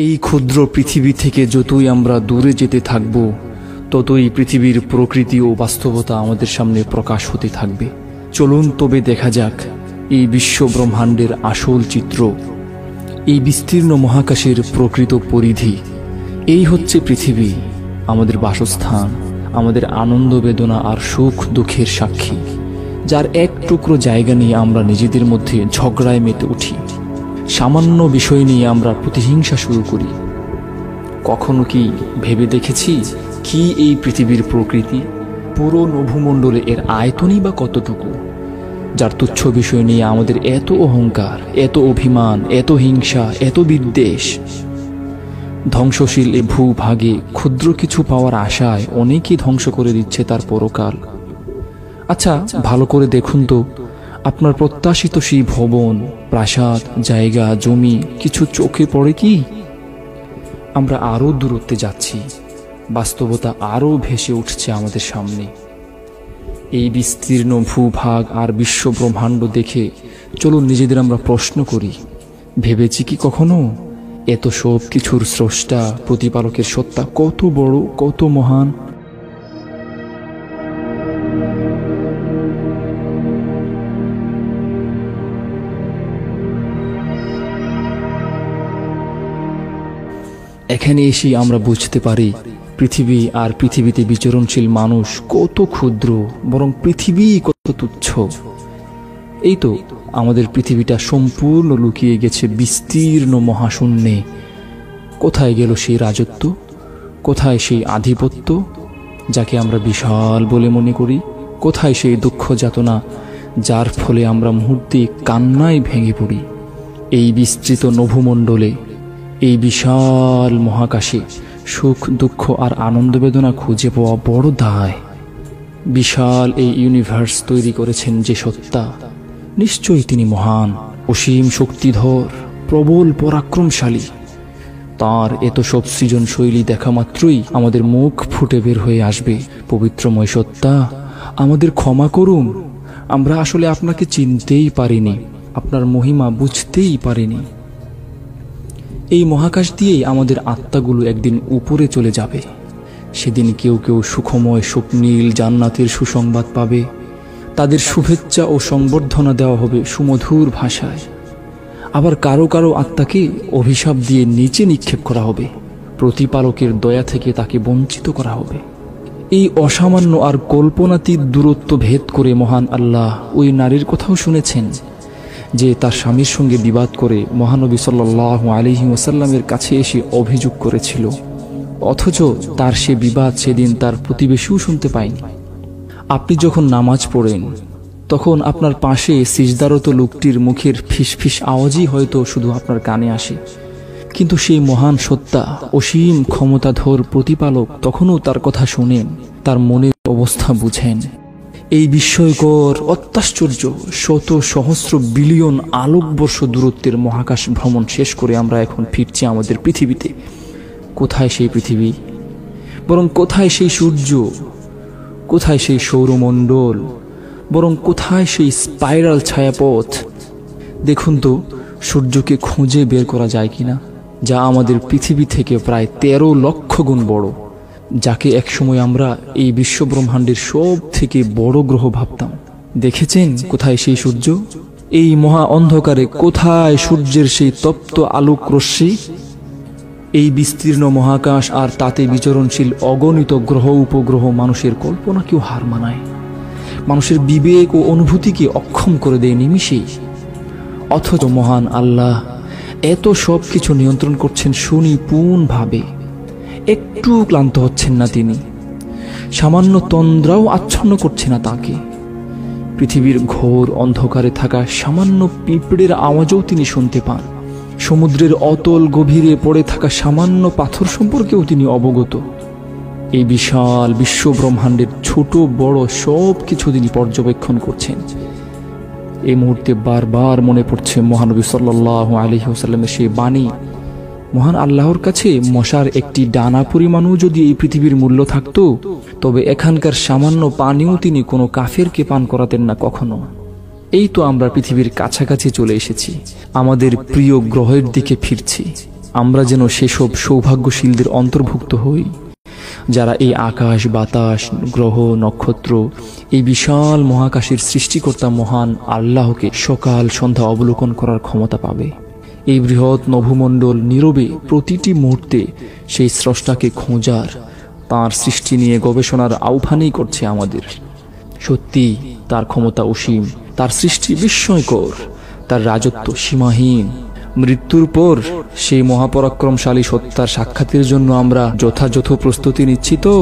এই ক্ষুদ্র পৃথিবী থেকে যতই আমরা দূরে যেতে থাকব, ততই পৃথিবীর প্রকৃতি ও বাস্তবতা আমাদের সামনে প্রকাশ হতে থাকবে। চলুন তবে দেখা যাক এই বিশ্ব ব্রহ্মাণ্ডের আসল চিত্র, এই বিস্তীর্ণ মহাকাশের প্রকৃত পরিধি। এই হচ্ছে পৃথিবী, আমাদের বাসস্থান, আমাদের আনন্দ বেদনা আর সুখ দুঃখের সাক্ষী, যার এক টুকরো জায়গা নিয়ে আমরা নিজেদের মধ্যে ঝগড়ায় মেতে উঠি। সামান্য বিষয় নিয়ে আমরা প্রতিহিংসা শুরু করি। কখনো কি ভেবে দেখেছি কি এই পৃথিবীর প্রকৃতি? পুরো নভোমণ্ডলে এর আয়তনই বা কতটুকু, যার তুচ্ছ বিষয় নিয়ে আমাদের এত অহংকার, এত অভিমান, এত হিংসা, এত বিদ্বেষ। ধ্বংসশীল এ ভূভাগে ক্ষুদ্র কিছু পাওয়ার আশায় অনেকেই ধ্বংস করে দিচ্ছে তার পরকাল। আচ্ছা, ভালো করে দেখুন তো, আপনার প্রত্যাশিত সেই ভবন, প্রাসাদ, জায়গা, জমি কিছু চোখে পড়ে কি? আমরা আরো দূরত্বে যাচ্ছি, বাস্তবতা আরো ভেসে উঠছে আমাদের সামনে। এই বিস্তীর্ণ ভূভাগ আর বিশ্ব ব্রহ্মাণ্ড দেখে চলুন নিজেদের আমরা প্রশ্ন করি, ভেবেছি কি কখনো এত সব কিছুর স্রষ্টা প্রতিপালকের সত্তা কত বড়, কত মহান? এখানে এসে আমরা বুঝতে পারি পৃথিবী আর পৃথিবীতে বিচরণশীল মানুষ কত ক্ষুদ্র, বরং পৃথিবী কত তুচ্ছ। এই তো আমাদের পৃথিবীটা সম্পূর্ণ লুকিয়ে গেছে বিস্তীর্ণ মহাশূন্যে। কোথায় গেল সেই রাজত্ব? কোথায় সেই আধিপত্য যাকে আমরা বিশাল বলে মনে করি? কোথায় সেই দুঃখ যাতনা যার ফলে আমরা মুহূর্তে কান্নায় ভেঙে পড়ি? এই বিস্তৃত নভোমণ্ডলে, এই বিশাল মহাকাশে সুখ দুঃখ আর আনন্দ বেদনা খুঁজে পাওয়া বড় দায়। বিশাল এই ইউনিভার্স তৈরি করেছেন যে সত্তা, নিশ্চয়ই তিনি মহান, অসীম শক্তিধর, প্রবল পরাক্রমশালী। তার এত সব সৃজন শৈলী দেখা মাত্রই আমাদের মুখ ফুটে বের হয়ে আসবে, পবিত্রময় সত্তা, আমাদের ক্ষমা করুন, আমরা আসলে আপনাকে চিনতেই পারিনি, আপনার মহিমা বুঝতেই পারিনি। এই মহাকাশ দিয়েই আমাদের আত্মাগুলো একদিন উপরে চলে যাবে। সেদিন কেউ কেউ সুখময় স্বপ্নীল জান্নাতের সুসংবাদ পাবে, তাদের শুভেচ্ছা ও সংবর্ধনা দেওয়া হবে সুমধুর ভাষায়। আবার কারো কারো আত্মাকে অভিশাপ দিয়ে নিচে নিক্ষেপ করা হবে, প্রতিপালকের দয়া থেকে তাকে বঞ্চিত করা হবে। এই অসামান্য আর কল্পনাতীত দূরত্ব ভেদ করে মহান আল্লাহ ওই নারীর কথাও শুনেছেন যে তার স্বামীর সঙ্গে বিবাদ করে মহানবী সাল্লাল্লাহু আলাইহি ওয়াসাল্লামের কাছে এসে অভিযোগ করেছিল, অথচ তার সে বিবাদ সেদিন তার প্রতিবেশীও শুনতে পায়নি। আপনি যখন নামাজ পড়েন তখন আপনার পাশে সিজদারত লোকটির মুখের ফিসফিস আওয়াজই হয়তো শুধু আপনার কানে আসে, কিন্তু সেই মহান সত্তা, অসীম ক্ষমতাধর প্রতিপালক তখনও তার কথা শুনেন, তার মনের অবস্থা বুঝেন। এই বিস্ময়কর, অত্যাশ্চর্য, শত সহস্র বিলিয়ন আলোকবর্ষ দূরত্বের মহাকাশ ভ্রমণ শেষ করে আমরা এখন ফিরছি আমাদের পৃথিবীতে। কোথায় সেই পৃথিবী? বরং কোথায় সেই সূর্য? কোথায় সেই সৌরমণ্ডল? বরং কোথায় সেই স্পাইরাল ছায়াপথ? দেখুন তো, সূর্যকে খুঁজে বের করা যায় কিনা, যা আমাদের পৃথিবী থেকে প্রায় 13 লক্ষ গুণ বড়, যাকে একসময় আমরা এই বিশ্ব ব্রহ্মাণ্ডের সব থেকে বড় গ্রহ ভাবতাম। দেখেছেন কোথায় সেই সূর্য? এই মহা অন্ধকারে কোথায় সূর্যের সেই তপ্ত আলোক রশ্মি? এই বিস্তীর্ণ মহাকাশ আর তাতে বিচরণশীল অগণিত গ্রহ উপগ্রহ মানুষের কল্পনাকেও হার মানায়, মানুষের বিবেক ও অনুভূতিকে অক্ষম করে দেয় নিমিষেই। অথচ মহান আল্লাহ এত সব কিছু নিয়ন্ত্রণ করছেন সুনিপুণভাবে। একটু ক্লান্ত হচ্ছেন না তিনি, সামান্য তন্দ্রাও আচ্ছন্ন করছে না তাকে। পৃথিবীর ঘোর অন্ধকারে থাকা সামান্য পিঁপড়ের আওয়াজও তিনি শুনতে পান, সমুদ্রের অতল গভীরে পড়ে থাকা সামান্য পাথর সম্পর্কেও তিনি অবগত। এই বিশাল বিশ্ব ব্রহ্মাণ্ডের ছোট বড় সব কিছু তিনি পর্যবেক্ষণ করছেন। এই মুহূর্তে বারবার মনে পড়ছে মহানবী সাল্লাল্লাহু আলাইহি ওয়াসাল্লামের সেই বাণী, মহান আল্লাহর কাছে মশার একটি ডানা পরিমাণও যদি এই পৃথিবীর মূল্য থাকতো, তবে এখানকার সামান্য পানিও তিনি কোনো কাফেরকে পান করাতেন না কখনো। এই তো আমরা পৃথিবীর কাছাকাছি চলে এসেছি, আমাদের প্রিয় গ্রহের দিকে ফিরছি। আমরা যেন সেসব সৌভাগ্যশীলদের অন্তর্ভুক্ত হই যারা এই আকাশ বাতাস গ্রহ নক্ষত্র এই বিশাল মহাকাশের সৃষ্টিকর্তা মহান আল্লাহকে সকাল সন্ধ্যা অবলোকন করার ক্ষমতা পাবে। এই বৃহৎ নভোমণ্ডল নীরবে প্রতিটি মুহূর্তে সেই স্রষ্টাকে খোঁজার, তাঁর সৃষ্টি নিয়ে গবেষণার আহ্বানই করছে আমাদের। সত্যি তার ক্ষমতা অসীম, তার সৃষ্টি বিস্ময়কর, তার রাজত্ব সীমাহীন। মৃত্যুর পর সেই মহাপরাক্রমশালী সত্তার সাক্ষাতের জন্য আমরা যথাযথ প্রস্তুতি নিচ্ছি তো?